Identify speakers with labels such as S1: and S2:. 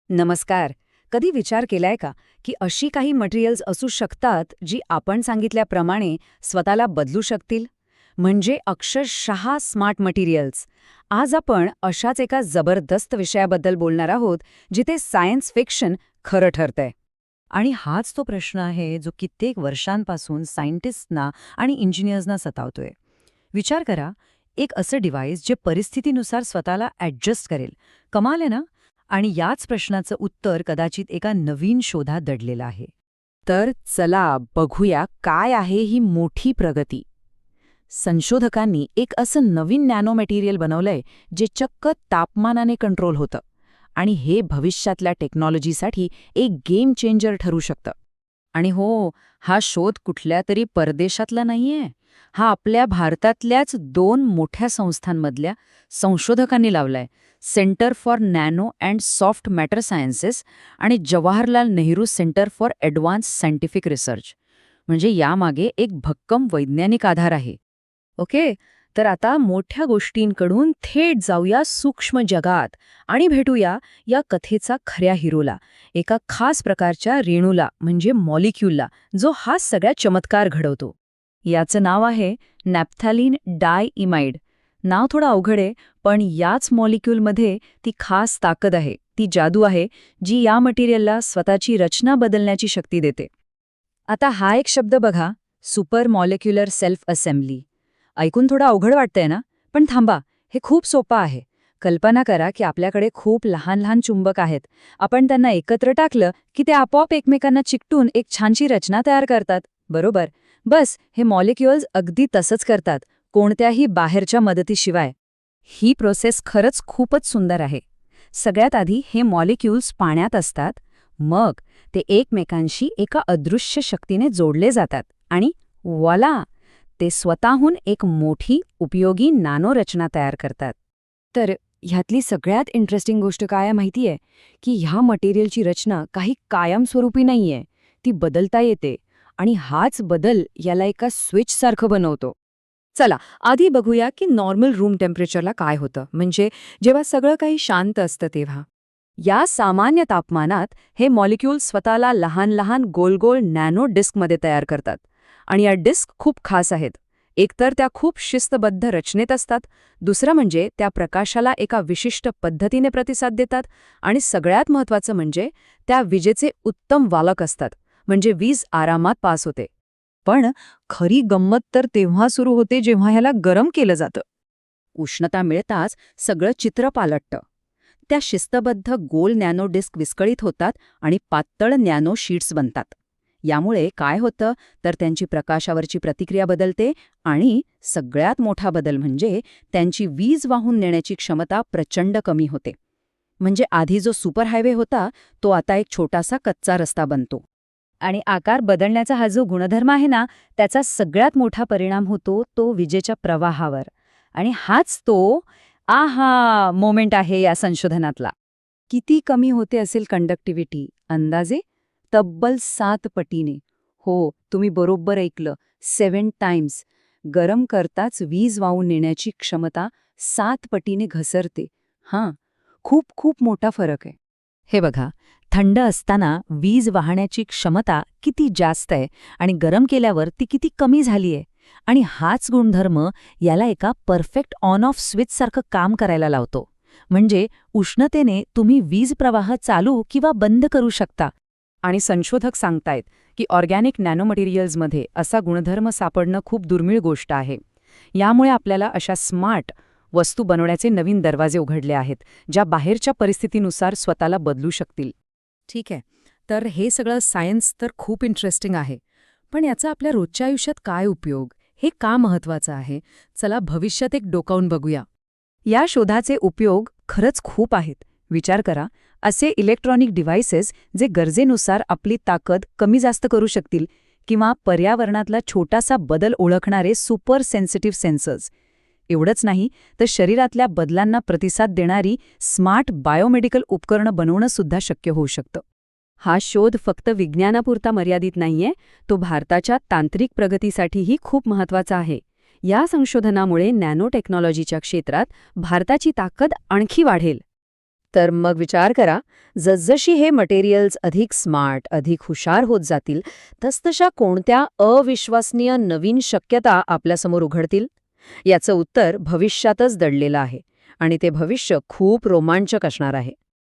S1: नमस्कार. कधी विचार केलाय का की अशी काही मटेरियल्स असू शकतात जी आपण सांगितल्याप्रमाणे स्वतःला बदलू शकतील? म्हणजे अक्षरशः स्मार्ट मटेरियल्स. आज आपण अशाच एका जबरदस्त विषयाबद्दल बोलणार आहोत जिथे सायन्स फिक्शन खरं ठरतंय.
S2: आणि हाच तो प्रश्न आहे जो कित्येक वर्षांपासून सायंटिस्टना आणि इंजिनियर्सना सतावतोय. विचार करा, एक असं डिव्हाइस जे परिस्थितीनुसार स्वतःला ॲडजस्ट करेल. कमाल आहे ना? आणि याच प्रश्नाचं उत्तर कदाचित एका नवीन शोधात दडलेलं आहे.
S1: तर चला बघूया काय आहे ही मोठी प्रगती. संशोधकांनी एक असं नवीन नॅनो मटेरियल बनवलंय जे चक्क तापमानाने कंट्रोल होतं आणि हे भविष्यातल्या टेक्नॉलॉजीसाठी एक गेम चेंजर ठरू शकतं. आणि हो, हा शोध कुठल्या तरी परदेशातला नाहीये. हा आपल्या भारतातल्याच 2 मोठ्या संस्थांमधल्या संशोधकांनी लावलाय. Centre for nano and soft matter sciences आणि Jawaharlal Nehru centre for advance scientific research. म्हणजे यामागे एक भक्कम वैज्ञानिक आधार आहे. ओके, तर आता मोठ्या गोष्टींकडून थेट जाऊया सूक्ष्म जगात आणि भेटूया या कथेचा खऱ्या हिरोला, एका खास प्रकारच्या रेणूला म्हणजे मॉलिक्यूलला, जो हा सगळ्या चमत्कार घडवतो. याचं नाव आहे नॅफ्थॅलिन डायइमाइड. नाव थोडं अवघड आहे, पण याच मॉलिक्यूलमध्ये ती खास ताकद आहे, ती जादू आहे, जी या मटेरियलला स्वतःची रचना बदलण्याची शक्ती देते. आता हा एक शब्द बघा, सुपर मॉलिक्युलर सेल्फ असेंब्ली. ऐकून थोडं अवघड वाटतंय ना? पण थांबा, हे खूप सोपं आहे. कल्पना करा की आपल्याकडे खूप लहान लहान चुंबक आहेत. आपण त्यांना एकत्र टाकलं की ते आपोआप एकमेकांना चिकटून एक छानशी रचना तयार करतात, बरोबर? बस हे मॉलिक्युल्स अगदी तसंच करतात, कोणत्याही बाहेरच्या मदतीशिवाय. ही प्रोसेस खरंच खूपच सुंदर आहे. सगळ्यात आधी हे मॉलिक्युल्स पाण्यात असतात, मग ते एकमेकांशी एका अदृश्य शक्तीने जोडले जातात आणि व्वाला! ते स्वतःहून एक मोठी उपयोगी नॅनो रचना तयार करतात. तर ह्यातली सगळ्यात इंटरेस्टिंग गोष्ट काय आहे माहितीये? की ह्या मटेरियलची रचना काही कायमस्वरूपी नाहीये, ती बदलता येते आणि हाच बदल याला एका स्विचसारखं बनवतो. चला आधी बघूया की नॉर्मल रूम टेम्परेचरला काय होतं, म्हणजे जेव्हा सगळं काही शांत असतं तेव्हा. या सामान्य तापमानात हे मॉलिक्यूल स्वतःला लहान लहान गोल गोल नॅनो डिस्कमध्ये तयार करतात. आणि या डिस्क खूप खास आहेत. एकतर त्या खूप शिस्तबद्ध रचनेत असतात, दुसरं म्हणजे त्या प्रकाशाला एका विशिष्ट पद्धतीने प्रतिसाद देतात आणि सगळ्यात महत्त्वाचं म्हणजे त्या विजेचे उत्तम वाहक असतात, म्हणजे वीज आरामात पास होते.
S2: पण खरी गंमत तर तेव्हा सुरू होते जेव्हा ह्याला गरम केलं जातं.
S1: उष्णता मिळताच सगळं चित्र पालटतं. त्या शिस्तबद्ध गोल नॅनो डिस्क विस्कळीत होतात आणि पातळ नॅनो शीट्स बनतात. यामुळे काय होतं तर त्यांची प्रकाशावरची प्रतिक्रिया बदलते आणि सगळ्यात मोठा बदल म्हणजे त्यांची वीज वाहून नेण्याची क्षमता प्रचंड कमी होते. म्हणजे आधी जो सुपर हायवे होता तो आता एक छोटासा कच्चा रस्ता बनतो. आणि आकार बदलण्याचा हा जो गुणधर्म आहे ना, त्याचा सगळ्यात मोठा परिणाम होतो तो विजेच्या प्रवाहावर. आणि हाच तो मोमेंट आहे या संशोधनातला. किती कमी होते असेल कंडक्टिव्हिटी? अंदाजे तब्बल 7 पटीने. हो, तुम्ही बरोबर ऐकलं, 7 टाइम्स. गरम करताच वीज वाहून नेण्याची क्षमता 7 पटीने घसरते. हां, खूप खूप मोठा फरक आहे.
S2: हे बघा, थंड असताना वीज वाहण्याची क्षमता किती जास्त आहे आणि गरम केल्यावर ती किती कमी झालीये. आणि हाच गुणधर्म याला एका परफेक्ट ऑन ऑफ स्विचसारखं काम करायला लावतो. म्हणजे उष्णतेने तुम्ही वीज प्रवाह चालू किंवा बंद करू शकता.
S1: आणि संशोधक सांगतायत की ऑर्गॅनिक नॅनो मटेरियल्समध्ये असा गुणधर्म सापडणं खूप दुर्मिळ गोष्ट आहे. यामुळे आपल्याला अशा स्मार्ट वस्तू बनवण्याचे नवीन दरवाजे उघडले आहेत, ज्या बाहेरच्या परिस्थितीनुसार स्वतःला बदलू शकतील. ठीक आहे, तर हे सगळं सायन्स तर खूप इंटरेस्टिंग आहे. पण याचा आपल्या रोजच्या आयुष्यात काय उपयोग? हे का महत्त्वाचं आहे? चला भविष्यात एक डोकावून बघूया. या शोधाचे उपयोग खरंच खूप आहेत. विचार करा, असे इलेक्ट्रॉनिक डिव्हाइसेस जे गरजेनुसार आपली ताकद कमी जास्त करू शकतील, किंवा पर्यावरणातला छोटासा बदल ओळखणारे सुपर सेन्सिटिव्ह सेन्सर्स. एवढंच नाही तर शरीरातल्या बदलांना प्रतिसाद देणारी स्मार्ट बायोमेडिकल उपकरणं बनवणं सुद्धा शक्य होऊ शकतं. हा शोध फक्त विज्ञानापुरता मर्यादित नाहीये, तो भारताच्या तांत्रिक प्रगतीसाठीही खूप महत्त्वाचा आहे. या संशोधनामुळे नॅनो टेक्नॉलॉजीच्या क्षेत्रात भारताची ताकद आणखी वाढेल.
S2: तर मग विचार करा, जसजशी हे मटेरियल्स अधिक स्मार्ट, अधिक हुशार होत जातील, तसतशा कोणत्या अविश्वसनीय नवीन शक्यता आपल्यासमोर उघडतील? याचं उत्तर भविष्यातच दडलेलं आहे आणि ते भविष्य खूप रोमांचक असणार आहे.